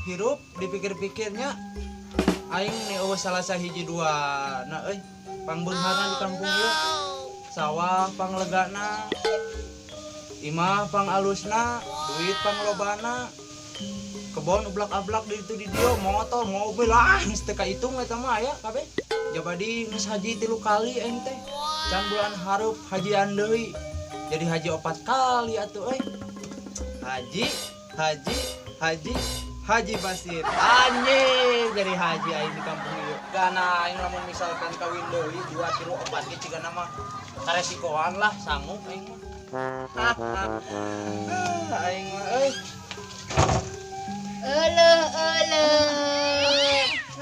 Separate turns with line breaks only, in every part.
Hirup dipikir-pikirnya aing nih salah sahiji dua pangbeunghana di kampung ieu. Sawah panglegana, imah pangalusna, duit panglobana, kebon ublak-ablak di itu di dieu, motor, mobil geus teu kahitung eta mah aya kabeh. Jabadi geus haji 3 kali aing teh. Can bulan hareup hajian deui. Jadi haji 4 kali atuh euy. Haji Basir. Anjing jadi haji aing di kampung ieu. Gana aing lamun misalkan kawin deui 2 3 4 ge cigana mah karesikoan lah sanggup aing mah. Aing mah euy.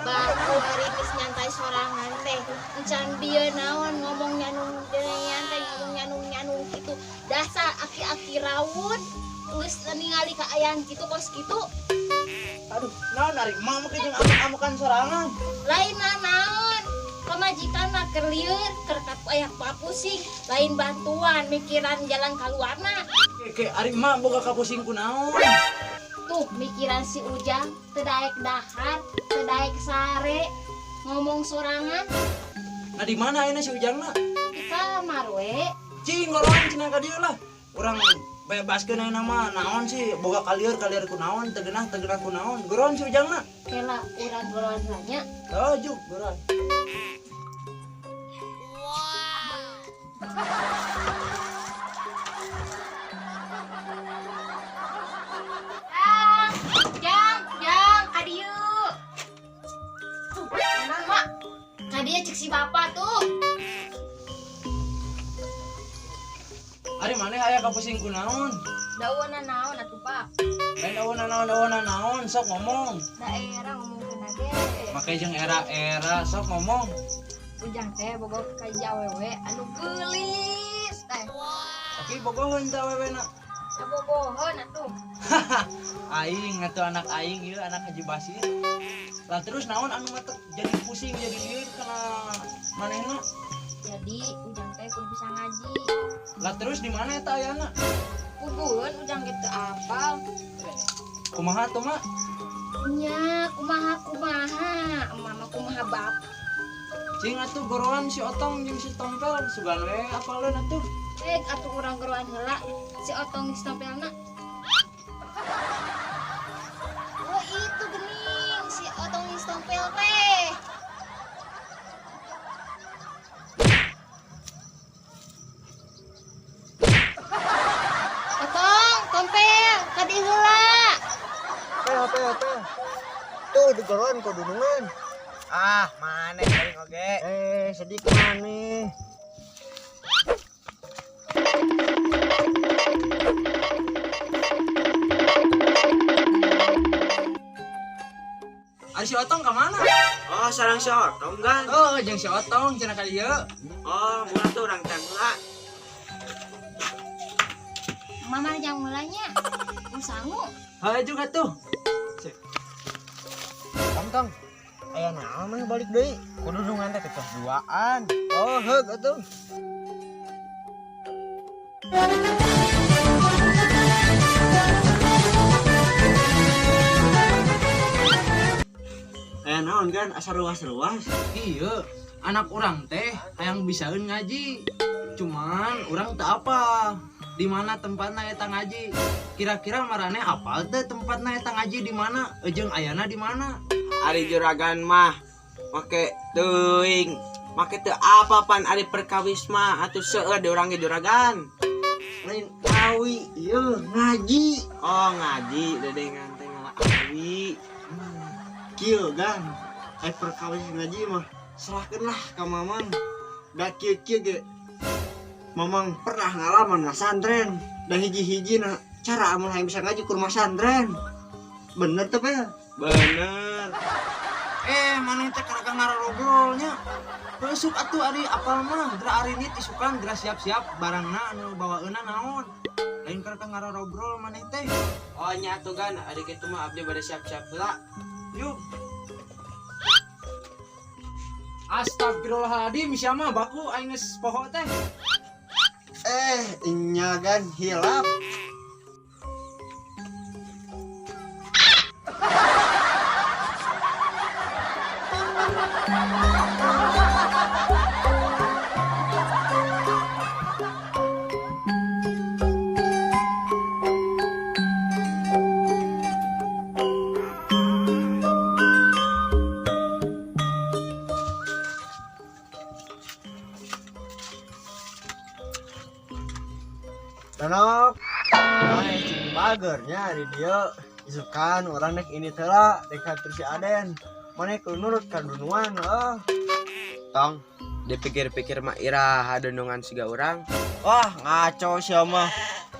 Baku hari geus nyantai sorangan teh. Encan bieu naon ngomong nyanung nyantai ngomong nyanung kitu. Dasar aki-aki rawun geus ningali kaayaan kitu kos kitu.
Aduh, naon ari mah mah jeung amuk-amukan sorangan.
Lain naon. Pamajikan mah keur lieur, keur aya papusing, lain bantuan mikiran jalan kaluarna.
Ke ari mah boga kapusing ku naon?
Tuh mikiran si Ujang teu daek dahar, teu daek sare, ngomong sorangan.
Nah di mana ayeuna si Ujangna?
Di kamar we.
Cing ngolong cenah ka dieu lah. Urang bebaskeun ayeuna mah naon sih boga kalieur ku naon teu geunah ku naon. Geuron si Ujangna.
Kela urang geuron nya.
Oh juk geuron.
Jang, kadieu. Tuh, enak mak. Kadieu cek si bapak tuh.
Ari maneh aya kapusing ku naon?
Dawana naon atuh Pak?
Lain dawana naon sok ngomong.
Daerah ngomongkeun ge.
Make jeung era sok ngomong.
Ujang teh boga ka awewe anu geulis teh.
Tapi bogoheun teh awewena.
Bogoheun atuh.
Aing atuh anak aing ieu anak Haji Basir. Lah terus naon anu mah jadi pusing jadi lieur kana manehna?
Jadi Ujang teh kudu bisa ngaji.
Lah terus di mana eta ayana?
Kudueun Ujang gitu apal.
Kumaha tuh mak?
Nya kumaha mama kumaha bab.
Cing atuh goroan si Otong jeung si Tompel sugan we apaleun atuh.
Atuh urang goroan heula si Otong si Tompelna. Oh itu gening si Otong si Tompel teh. Otong, Tompel, kadi heula.
Apa? Tuh di goroan kok dunungan.
Mana paling oge.
Sedikit maneh.
Ari si Otong ka mana?
Oh, sarang si Otong kan.
Oh, jeung si Otong cenah ka dieu.
Oh, mulai tuh orang tengah.
Mama jang mulanya. Usangu.
Hae juga tuh.
Tong. Aya naon mah balik deui. Kudu dungan teh tos duaan. Oh, heug atuh. Aya naon kan asa ruas-ruas.
Iya, anak orang teh hayang bisaeun ngaji. Cuman urang teu apa. Di mana tempatna eta ngaji? Kira-kira marane apal teh tempatna eta ngaji di mana? Jeung ayana di mana?
Ari juragan mah make teuing, make teu apa pan ari perkawis mah atuh seueur di urang ge juragan. Lain awi, ieu ngaji. Oh, ngaji dedengan teh ngalah awi. Kieu gan. Ai perkawis ngaji mah serahkeun lah ka mamang. Da kieu-kieu ge mamang pernah ngalaman na santren. Da hiji-hijina cara amun hayang bisa ngaji ku rumah santren. Bener teh, Pe? Bener.
Maneh teh karaka ngarobrolnya. Besuk atuh ari apal mah, dra ari ini tisukan dra siap-siap barangna anu bawaeuna naon. Lain karaka ngarobrol maneh teh.
Oh nya atuh gan, ari kitu mah abdi bade siap-siap heula.
Yuk. Astagfirullahaladzim, sia mah baku aing geus poho teh.
Nya gan hilap.
Danok, cing bagernya di dia isukan orang nek ini telah dekat terus si Aden. Mana ku nurut kadunuan
Tong, dipikir-pikir mah ira hadunungan siga urang.
Wah, ngaco sih mah.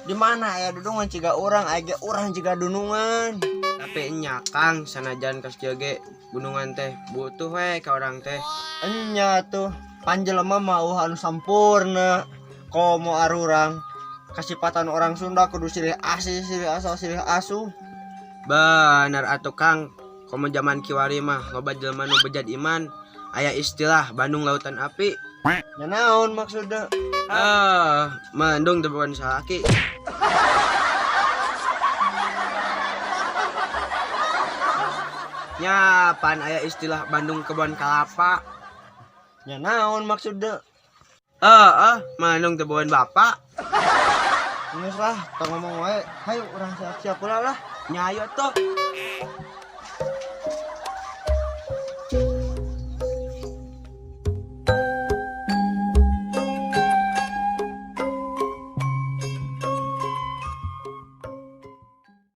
Di mana ya dudungan ciga orang, age orang ciga dunungan.
Tapi nya Kang sanajan kas ge gunungan teh butuh we ka urang teh.
Enya tuh panjelema mau anu sampurna. Komo arurang kasipatan orang Sunda kudu silih asih, silih asal, silih asuh.
Bener atuh Kang, komo zaman kiwari mah loba jelema nu bejat iman. Aya istilah Bandung Lautan Api.
Ya naon maksudnya?
Mendung tebuan salaki. Nya pan aya istilah Bandung Kebon Kalapa.
Ya naon maksudnya?
Mendung tebuan Bapak.
Geus lah, tong ngomong wae. Hayu urang siap-siap pula lah.
Nya ayo tuh.